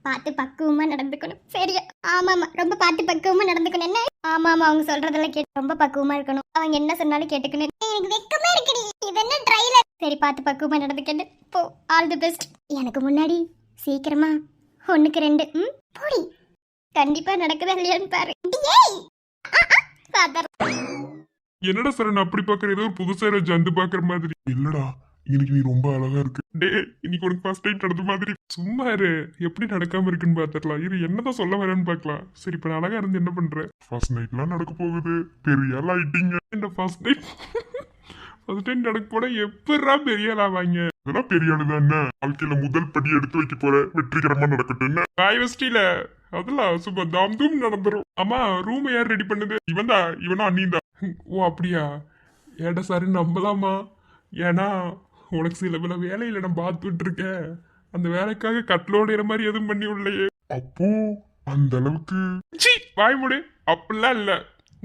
பார்த்து பக்குவமா நடந்துக்கணும். சரியா? ஆமாமா, ரொம்ப பார்த்து பக்குவமா நடந்துக்கணும். என்ன? ஆமாமா, அவங்க சொல்றதெல்லாம் கேட்டு ரொம்ப பக்குவமா இருக்கணும். அவங்க என்ன சொன்னாலும் கேட்டுக்கணும். எனக்கு வெக்கமா இருக்குடி, இது என்ன ட்ரைலர்? சரி பார்த்து பக்குவமா நடந்துக்கணும். போ, ஆல் தி பெஸ்ட். எனக்கு முன்னாடி சீக்கிரமா 1க்கு 2 போடி. கண்டிப்பா நடக்குதா இல்லையான்னு பாரு. என்னடா சரண் அப்படி பாக்குற? ஏதோ ஒரு புதுசா ஜந்து பாக்குற மாதிரி. இல்லடா இன்னைக்கு நீ ரொம்ப அழகா இருக்கு. டே இன்னைக்கு உனக்கு ஃபர்ஸ்ட் டைம் நடந்த மாதிரி. சும்மா இரு, எப்படி நடக்காம இருக்குன்னு பாத்துடலாம். இது என்னதான் சொல்ல வரேன்னு பாக்கலாம். சரி இப்ப நான் அழகா இருந்து என்ன பண்ற? ஃபர்ஸ்ட் நைட்லாம் நடக்க போகுது, பெரிய ஆள் ஆயிட்டீங்க. இந்த ஃபர்ஸ்ட் நைட் நடக்க போட எப்படா பெரிய ஆள் ஆவாங்க? அதெல்லாம் பெரிய ஆளு தான். என்ன வாழ்க்கையில முதல் படி எடுத்து வைக்க போற, வெற்றிகரமா நடக்கட்டும். என்ன காய் வஸ்டில அதெல்லாம் சும்மா தாம் தூம் நடந்துரும். ஆமா ரூம் யார் ரெடி பண்ணுது? இவனா அண்ணிதான். ஓ அப்படியா? ஏடா சாரி நம்பலாமா? ஏன்னா உனக்கு சில பல வேலையில நான் பார்த்துட்டு இருக்கேன். அந்த வேலைக்காக கட்லோடுற மாதிரி எதுவும் பண்ணி உள்ளையே. அப்போ அந்த அளவுக்கு வாய் முடி. அப்படிலாம் இல்ல,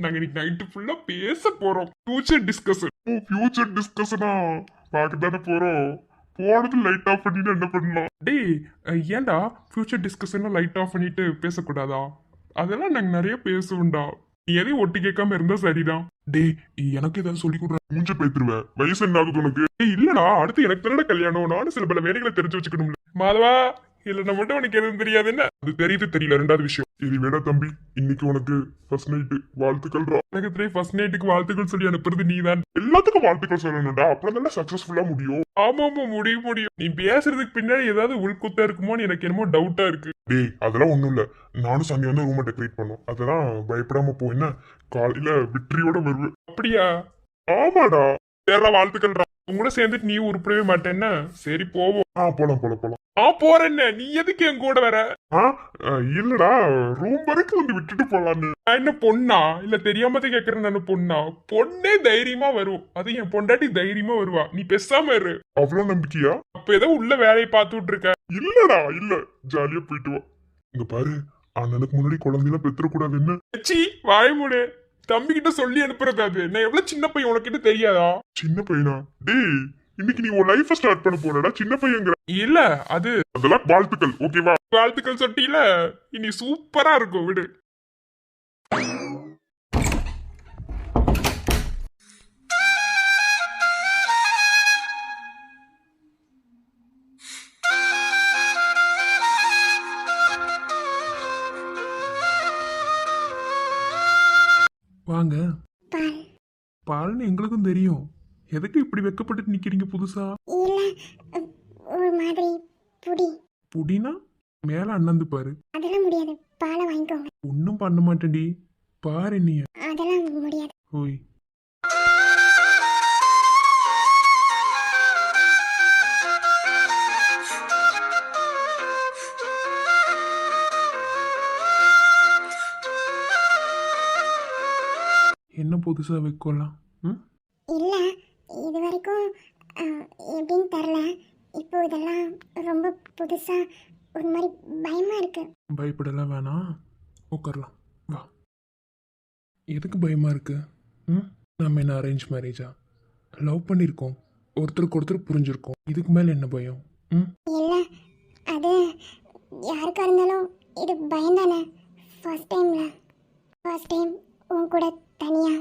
நாங்க இன்னைக்கு நைட்டு ஃபுல்லா பேச போறோம். Future discussion. ஓ ஃபியூச்சர் டிஸ்கஷனா? பார்க்கத்தானே போறோம். போனது லைட் ஆஃப் பண்ணிட்டு என்ன பண்ணலாம்? டேய் ஏன்டா ஃபியூச்சர் டிஸ்கஷன் லைட் ஆஃப் பண்ணிட்டு பேசக்கூடாதா? அதெல்லாம் நாங்க நிறைய பேசுவோம்டா. நீ எதையும் ஒட்டி கேட்காம இருந்தா சரிதான். டேய் எனக்கு ஏதாவது சொல்லி கொடுற, மூஞ்ச பேத்துருவேன். வயசு என்ன ஆகுது உனக்கு? இல்லடா அடுத்து எனக்கு தானடா கல்யாணம். நானும் சில பல வேலைகளை தெரிஞ்சு வச்சுக்கணும்ல. மாதவா இல்ல மட்டும் உனக்கு எதுவும் தெரியாது. என்ன அது தெரியுது தெரியல, 2வது விஷயம். சரி வேடா தம்பி, இன்னைக்கு உனக்கு ஃபர்ஸ்ட் நைட்டு வாழ்த்துக்கள். உலகத்திலே ஃபர்ஸ்ட் நைட்டுக்கு வாழ்த்துக்கள் சொல்லி அனுப்புறது நீதான். எல்லாத்துக்கும் வாழ்த்துக்கள் சொல்லணும்டா, அப்புறம் தானே சக்சஸ்ஃபுல்லா முடியும். ஆமா முடியும். நீ பேசுறதுக்கு பின்னாடி ஏதாவது உள்குத்தா இருக்குமோன்னு எனக்கு என்னமோ டவுட்டா இருக்கு. டேய் அதெல்லாம் ஒண்ணும் இல்ல, நானும் சண்டே வந்து ரூமை டெக்கரேட் பண்ணோம். அதெல்லாம் பயப்படாம போ. என்ன காலையில விக்டரியோட வருவேன். அப்படியா? ஆமாடா. வேற வாழ்த்துக்கள்டா. உங்களோட சேர்ந்துட்டு நீ உருப்படவே மாட்டேன்னா சரி போவோம். போலாம். போறேன்ன, நீ எதுக்கு என் கூட வர? இல்லடா ரூம் வரைக்கும் வந்து விட்டுட்டு போலான்னு. என்ன பொண்ணா? இல்ல தெரியாம தான் கேக்குறேன். நான் பொண்ணா? பொண்ணே தைரியமா வரும். அது என் பொண்டாட்டி தைரியமா வருவா. நீ பேசாம இரு. அவ்வளவு நம்பிக்கையா? அப்ப ஏதோ உள்ள வேலையை பார்த்துட்டு இருக்க. இல்லடா இல்ல, ஜாலியா போயிட்டு வா. இங்க பாரு, அண்ணனுக்கு முன்னாடி குழந்தைலாம் பெத்துறக்கூடாது. என்ன வாய மூடு. தம்பி கிட்ட சொல்லி அனுப்புறது. அது நான் எவ்வளவு சின்ன பையன், உனக்கிட்ட தெரியாதா? சின்ன பையனா? டேய் இன்னைக்கு நீ உன் லைஃப் ஸ்டார்ட் பண்ண போறடா, சின்ன பையங்கிற. இல்ல அதெல்லாம் வாழ்த்துக்கள். ஓகேவா? வாழ்த்துக்கள் சொல்லிட்டீல, இனி சூப்பரா இருக்கும் விடு. வாங்க. பால்னு எங்களுக்கும் தெரியும். எதுக்கு இப்படி வெக்கப்பட்டு நிக்கிறீங்க புதுசா? இல்ல ஒரு மாதிரி புடினா மேல அண்ணந்து பாரு. அதெல்லாம் முடியாது, பாலை வாங்கிக்கோங்க. ஒன்னும் பண்ண மாட்டேன்டி, பாரு நீ. அதெல்லாம் முடியாது. ஓய் என்ன புதுசா வைக்கலாம்? இல்ல இது வரைக்கும் எப்படின்னு தெரியல. இப்போ இதெல்லாம் ரொம்ப புதுசா ஒரு மாதிரி பயமா இருக்கு. பயப்படலாம் வேணாம். உட்காரலாம் வா. எதுக்கு பயமா இருக்கு? நம்ம என்ன அரேஞ்ச் மேரேஜா? லவ் பண்ணியிருக்கோம், ஒருத்தருக்கு ஒருத்தர் புரிஞ்சிருக்கோம், இதுக்கு மேல என்ன பயம்? இல்ல அது யாருக்கா இருந்தாலும் இது பயம் தானே. ஃபர்ஸ்ட் டைம் உன் கூட தனியா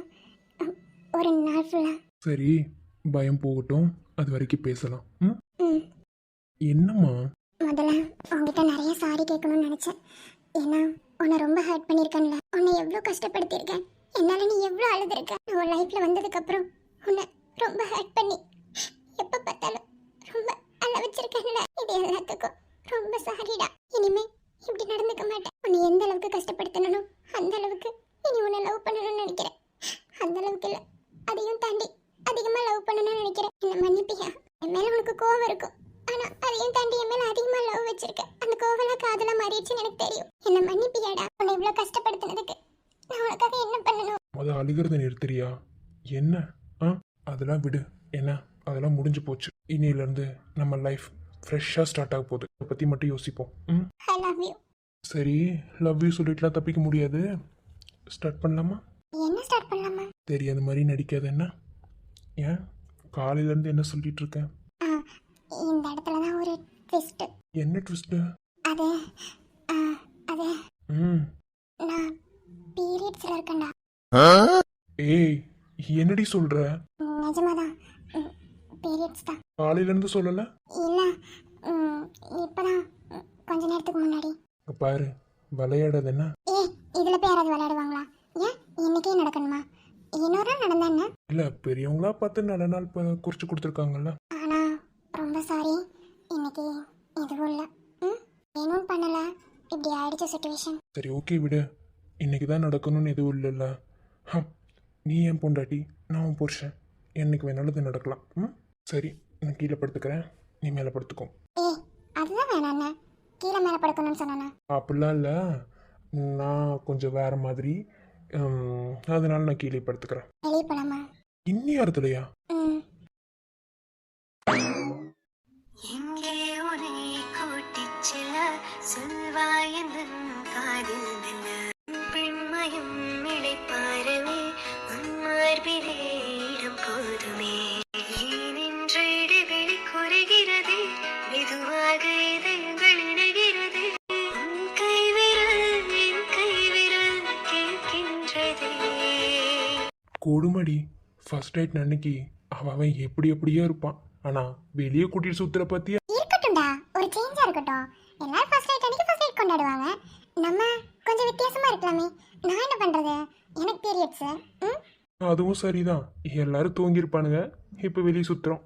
ஒரு நாள் ஃபுல்லா. சரி, பயம் போகட்டும், அது வரைக்கும் பேசலாம். ம் என்னம்மா? முதல்ல உங்ககிட்ட நிறைய சாரி கேட்கணும்னு நினைச்சேன். ஏன்னா உன்னை ரொம்ப ஹர்ட் பண்ணியிருக்கேன்ல, உன்னை எவ்வளோ கஷ்டப்படுத்தியிருக்கேன், என்னால நீ எவ்வளோ அழுதுருக்க. உன் லைஃப்ல வந்ததுக்கு அப்புறம் உன்னை ரொம்ப ஹர்ட் பண்ணி எப்ப பார்த்தாலும் ரொம்ப அழ வச்சிருக்கேன்ல. இது எல்லாத்துக்கும் ரொம்ப சாரிடா. இனிமே இப்படி நடந்துக்க மாட்டேன். உன்னை எந்த அளவுக்கு கஷ்டப்படுத்தணும் அந்த அளவுக்கு இனி உன்னை லவ் பண்ணணும்னு நினைக்கிறேன். அந்த அளவுக்கு இல்ல, அதையும் தாண்டி அதிகமா லவ் பண்ணணும்னு நினைக்கிறேன். என்ன மன்னிப்பியா? என் மேல உனக்கு கோவம் இருக்கும், ஆனா அதையும் தாண்டி என் மேல அதிகமா லவ் வச்சிருக்க. அந்த கோவெல்லாம் காதலா மாறிடுச்சுன்னு எனக்கு தெரியும். என்ன மன்னிப்பியாடா? உன்னை இவ்வளவு கஷ்டப்படுத்தினதுக்கு நான் உனக்காக என்ன பண்ணணும்? அழுகிறத நிறுத்துறியா? என்ன அதெல்லாம் விடு. என்ன அதெல்லாம் முடிஞ்சு போச்சு. இன்னையிலேருந்து நம்ம லைஃப் ஃப்ரெஷ்ஷாக ஸ்டார்ட் ஆக போகுது. அதை பற்றி மட்டும் யோசிப்போம். ஐ லவ் யூ. சரி, லவ் யூ சொல்லிட்டுலாம் தப்பிக்க முடியாது. ஸ்டார்ட் பண்ணலாமா? என்ன ஸ்டார்ட் பண்ணலாமா? தெரியாத மாதிரி நடிக்காது. என்ன ஏன் காலையிலேருந்து என்ன சொல்லிட்டு இருக்கேன்? இந்த இடத்துல தான் ஒரு ட்விஸ்ட். என்ன ட்விஸ்ட்டு? அது அது நான் பீரியட்ஸ்ல இருக்கேன்டா. ஏய், என்னடி சொல்ற? நிஜமாதான், பீரியட்ஸ் தான். காலையிலேருந்து சொல்லலை? இல்ல இப்பதான் கொஞ்ச நேரத்துக்கு முன்னாடி. பாரு, விளையாடாது. என்ன இதுல போய் யாராவது விளையாடுவாங்களா? ஏன் இன்னைக்கே நடக்கணுமா? இன்னொரு நாள் நடந்தா என்ன? இல்லை, பெரியவங்களா பார்த்து நல்ல நாள் குறிச்சு கொடுத்துருக்காங்கல்ல. ஆனா ரொம்ப சாரி, இன்னைக்கு எதுவும் இல்லை. ஏனும் பண்ணல, இப்படி ஆயிடுச்சு சுச்சுவேஷன். சரி, ஓகே விடு. இன்னைக்கு தான் நடக்கணும்னு எதுவும் இல்லைல்ல. நீ என் பொண்டாட்டி, நான் உன் புருஷன், என்னைக்கு வேணாலும் இது நடக்கலாம். சரி, நான் கீழே படுத்துக்கிறேன், நீ மேலே படுத்துக்கோ. அதுதான் வேணாண்ணே, கீழே மேலே படுக்கணும்னு சொன்னானே. அப்படிலாம் இல்லை, நான் கொஞ்சம் வேற மாதிரி, அதனால நான் கீழே படுத்துக்கிறேன். வெளியே போலாமா? இன்னி இடத்துலையா? எங்கே உன்னை கூட்டிச் செல்ல சொல்வாய் எந்தன் காதில் மெல்ல. பெண்மையும் இளைப்பாறவே உன் மார்பிலே இடம் போதுமே. ஏனென்று இடைவெளி குறைகிறதே, மெதுவாக இதயங்கள் இணைகிறதே. உன் கைவிரல் என் கைவிரல் கேட்கின்றதே. கொடுமடி, ஃபர்ஸ்ட் நைட் அன்னைக்கு அவன் எப்படியோ இருப்பான், ஆனா வெளியே கூட்டிட்டு சுத்துற பத்தியா? இருக்கட்டும்டா, ஒரு சேஞ்சா இருக்கட்டும். எல்லாரும் ஃபர்ஸ்ட் நைட் அன்னைக்கு ஃபர்ஸ்ட் நைட் கொண்டாடுவாங்க, நம்ம கொஞ்சம் வித்தியாசமா இருக்கலாமே. நான் என்ன பண்றது, எனக்கு பீரியட்ஸ். அதுவும் சரிதான், எல்லாரும் தூங்கியிருப்பானுங்க, இப்ப வெளியே சுத்துறோம்.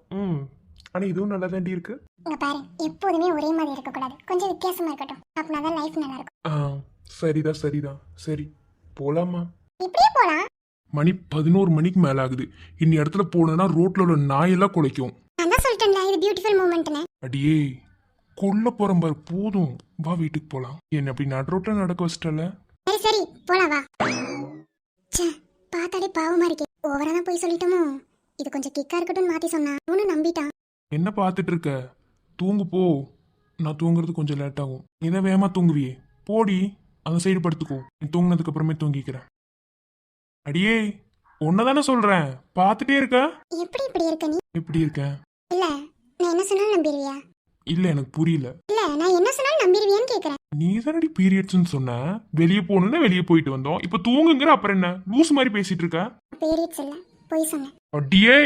ஆனா இதுவும் நல்லா தாண்டி இருக்கு. இங்க பாரு, எப்போதுமே ஒரே மாதிரி இருக்க கூடாது, கொஞ்சம் வித்தியாசமா இருக்கட்டும். அப்படின்னாதான் லைஃப் நல்லா இருக்கும். சரிதான். சரி, போலாமா? இப்படியே போலாம். மணி 11 மணிக்கு மேல ஆகுது. இன்னி இடத்துல போனா ரோட்ல உள்ள நாயெல்லாம் குலைக்கும். நான் தான் சொல்லிட்டேன்ல, இது பியூட்டிஃபுல் மூமெண்ட்னு. அடியே, கொல்ல போறேன் பாரு. போதும், வா வீட்டுக்கு போலாம். என்ன அப்படி நடு ரோட்ல நடக்க வச்சிட்டல. சரி போலாம் வா. பார்த்தாலே பாவமா இருக்கே, ஓவரா தான் போய் சொல்லிட்டோமோ. இது கொஞ்சம் கிக்கா இருக்கட்டும் மாத்தி சொன்னா அவனு நம்பிட்டான். என்ன பார்த்துட்டு இருக்க? தூங்கு போ. நான் தூங்குறது கொஞ்சம் லேட் ஆகும். இதை வேகமா தூங்குவியே, போடி அந்த சைடு படுத்துக்கோ. நீ தூங்கினதுக்கு அப்புறமே தூங்கிக்கிறேன். அடியே, ஒன்னதானே சொல்றேன், பார்த்துட்டே இருக்க. எப்படி இப்படி இருக்க நீ? எப்படி இருக்க? இல்ல நான் என்ன சொன்னாலும் நம்பிடுவியா? இல்ல, எனக்கு புரியல. இல்ல நான் என்ன சொன்னாலும் நம்பிடுவியான்னு கேக்குறேன். நீ தானடி பீரியட்ஸ்னு சொன்ன, வெளியே போகணும்னா வெளியே போயிட்டு வந்தோம், இப்ப தூங்குங்கிற. அப்புறம் என்ன லூஸ் மாதிரி பேசிட்டு இருக்க? பீரியட்ஸ் இல்ல, போய் சொன்னேன். அடியே,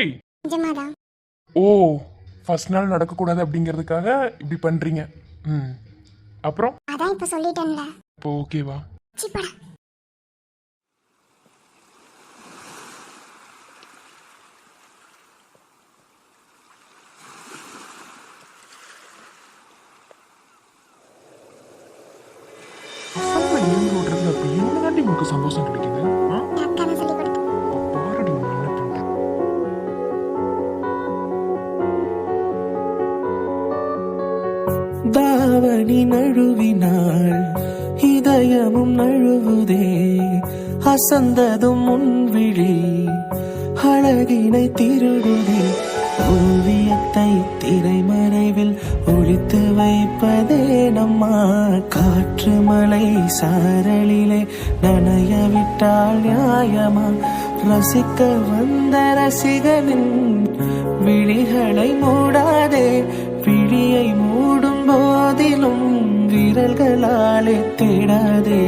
நிஜமாதான். ஓ, ஃபர்ஸ்ட் நாள் நடக்கக்கூடாது அப்படிங்கிறதுக்காக இப்படி பண்றீங்க. அப்புறம் அதான் இப்ப சொல்லிட்டேன்ல. இப்போ ஓகேவா? சிப்படா. என்னதாண்டி உங்களுக்கு சந்தோஷம் கிடைக்குது? அக்கா தான் சொல்லி கொடுத்தேன். பாருடி, நான் என்ன பண்றேன். தாவணி நழுவினாள், இதயமும் நழுவுதே. அசந்ததும் முன்விழி அழகினை திருடுதே. ஓவியத்தை திரைமறைவில் ஒழித்து வைப்பதே நம்மா. காற்று மலை சாரலிலே நனைய விட்டால் நியாயமா? ரசிக்க வந்த ரசிகனின் விழிகளை மூடாதே. விழியை மூடும் போதிலும் விரல்களாலே தேடாதே.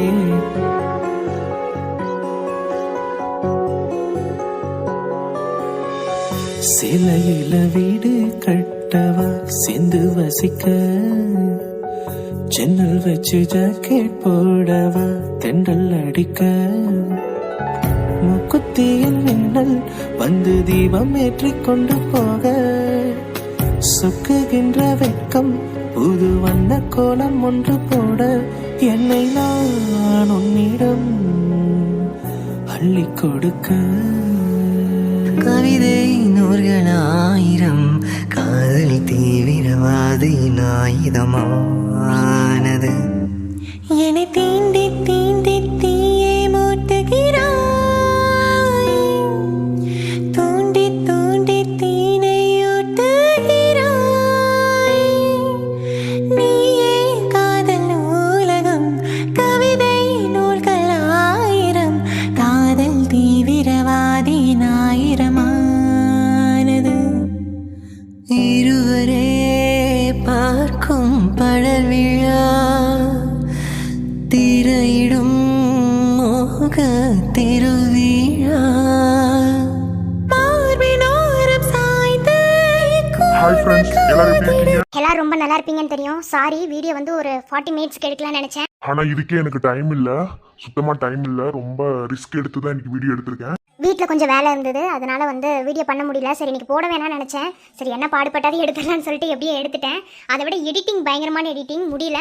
சிலையில வீடு கட்டவா சிந்து வசிக்க? ஜன்னல் வச்சு ஜாக்கெட் போடவா தென்றல் அடிக்க? முக்குத்தியில் மின்னல் வந்து தீபம் ஏற்றிக் கொண்டு போக, சொக்குகின்ற வெட்கம் புது வண்ண கோலம் ஒன்று போட, என்னை நான் உன்னிடம் அள்ளி கொடுக்க. கவிதை நூறுகளாயிரம் காதல் தீவிரவாதியின் ஆயுதமானது. என்னை தீண்டி தீண்டி தீயை மூட்டுகிறாய், தூண்டி தூண்டி தீனையூட்டுகிறாய். நீயே காதல் நூலகம், கவிதை நூல்களாயிரம் காதல் தீவிரவாதியின் ஆயிரமானது. இருவரே பார்க்கும் படர் விழா, திரையிடும் மோக திருவிழா. மார்பினோரம் சாய்ந்து ஹாய் ஃப்ரெண்ட்ஸ், எல்லாரும் எப்படி இருக்கீங்க? எல்லாரும் ரொம்ப நல்லா இருப்பீங்கன்னு தெரியும். சாரி வீடியோ வந்து ஒரு 40 மினிட்ஸ்க்கு எடுக்கலாம்னு நினைச்சேன். ஆனா இதுக்கே எனக்கு டைம் இல்ல, சுத்தமா டைம் இல்ல. ரொம்ப ரிஸ்க் எடுத்து தான் இன்னைக்கு வீடியோ எடுத்திருக்கேன். வீட்டில் கொஞ்சம் வேலை இருந்தது, அதனால வந்து வீடியோ பண்ண முடியல. சரி இன்னைக்கு போட வேணாம்னு நினச்சேன். சரி என்ன பாடுபட்டாலும் எடுத்துடலாம்னு சொல்லிட்டு எப்படியே எடுத்துட்டேன். அதை விட எடிட்டிங் பயங்கரமான எடிட்டிங் முடியல.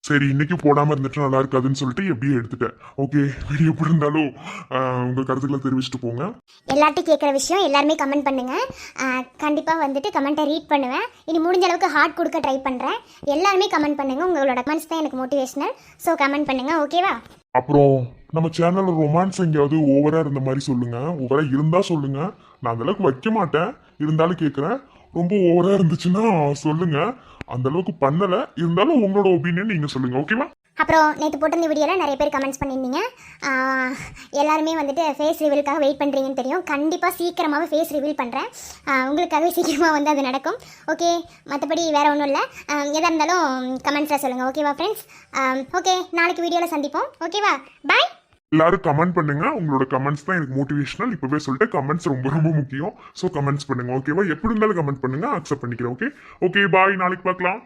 சரி இன்னைக்கு போடாம இருந்துட்டு நல்லா இருக்காதுன்னு சொல்லிட்டு எப்படியே எடுத்துட்டேன். ஓகே, வீடியோ எப்படி இருந்தாலும் உங்க கருத்துக்களை தெரிவிச்சுட்டு போங்க. எல்லார்ட்டையும் கேட்குற விஷயம் எல்லாருமே கமெண்ட் பண்ணுங்க. கண்டிப்பாக வந்துட்டு கமெண்ட்டை ரீட் பண்ணுவேன். இனி முடிஞ்ச அளவுக்கு ஹார்ட் கொடுக்க ட்ரை பண்ணுறேன். எல்லாருமே கமெண்ட் பண்ணுங்க. உங்களோட கமெண்ட்ஸ் தான் எனக்கு மோட்டிவேஷனல். ஸோ கமெண்ட் பண்ணுங்க, ஓகேவா? அப்புறம் நம்ம சேனல்ல ரொமான்ஸ் எங்கேயாவது ஓவரா இருந்த மாதிரி சொல்லுங்க. ஓவரா இருந்தா சொல்லுங்க, நான் அந்த அளவுக்கு வைக்க மாட்டேன். இருந்தாலும் கேட்குறேன், ரொம்ப ஓவரா இருந்துச்சுன்னா சொல்லுங்க. அந்த அளவுக்கு பண்ணல, இருந்தாலும் உங்களோட ஒப்பீனியன் நீங்க சொல்லுங்க, ஓகேவா? அப்புறம் நேற்று போட்டிருந்த வீடியோவில் நிறைய பேர் கமெண்ட்ஸ் பண்ணியிருந்தீங்க. எல்லாருமே வந்துட்டு ஃபேஸ் ரிவீலுக்காக வெயிட் பண்ணுறீங்கன்னு தெரியும். கண்டிப்பாக சீக்கிரமாகவே ஃபேஸ் ரிவீல் பண்ணுறேன். உங்களுக்காகவே சீக்கிரமாக வந்து அது நடக்கும். ஓகே, மற்றபடி வேறு ஒன்றும் இல்லை. எதாக இருந்தாலும் கமெண்ட்ஸில் சொல்லுங்கள், ஓகேவா ஃப்ரெண்ட்ஸ்? ஓகே, நாளைக்கு வீடியோவில் சந்திப்போம், ஓகேவா? பாய். எல்லாரும் கமெண்ட் பண்ணுங்க. உங்களோட கமெண்ட்ஸ் தான் எனக்கு மோட்டிவேஷனல். இப்பவே சொல்லிட்டு கமெண்ட்ஸ் ரொம்ப ரொம்ப முக்கியம். ஸோ கமெண்ட்ஸ் பண்ணுங்க, ஓகேவா? எப்படி இருந்தாலும் கமெண்ட் பண்ணுங்க, அக்செப்ட் பண்ணிக்கிறேன். ஓகே ஓகே, பாய். நாளைக்கு பார்க்கலாம்.